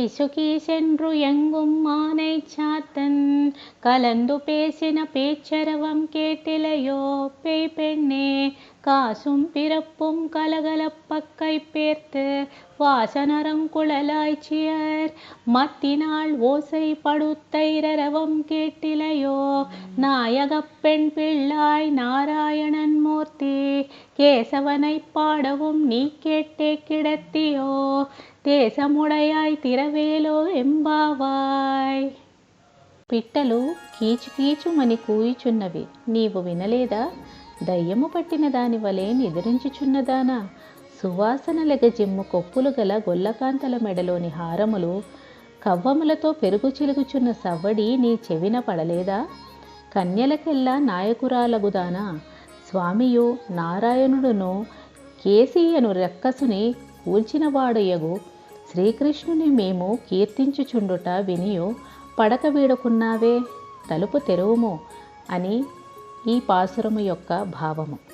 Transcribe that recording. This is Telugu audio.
கீசு கீசென்று எங்கும் மானை சாத்தன் கலந்து பேசின பேச்சரவம் கேட்டிலையோ பேய் பெண்ணே. காசும் பிறப்பும் கலகலப்பக்கை பேர்த்து வாசனரங்குழலாய்ச்சியர் மத்தினாள் ஓசை படுத்தைரவம் கேட்டிலையோ. நாயகப் பெண் பிள்ளாய் நாராயணன் மூர்த்தி கேசவனை பாடவும் நீ கேட்டே கிடத்தியோ. தேசமுடையாய் తిరవేలో ఎంబావాయ్. పిట్టలు కీచుకీచుమని కూయుచున్నవి, నీవు వినలేదా? దయ్యము పట్టిన దాని వలె నిద్రించుచున్నదానా? సువాసనలెగ జిమ్ము కొప్పులు గల గొల్లకాంతల మెడలోని హారములు కవ్వములతో పెరుగు చిలుగుచున్న సవ్వడి నీ చెవిన పడలేదా? కన్యలకెల్లా నాయకురాలగుదానా? స్వామియు నారాయణుడును కేసీయను రక్కసుని కూల్చినవాడయగు శ్రీకృష్ణుని మేము కీర్తించుచుండుట వినియు పడక వీడుకున్నావే, తలుపు తెరువుము అని ఈ పాసురము యొక్క భావము.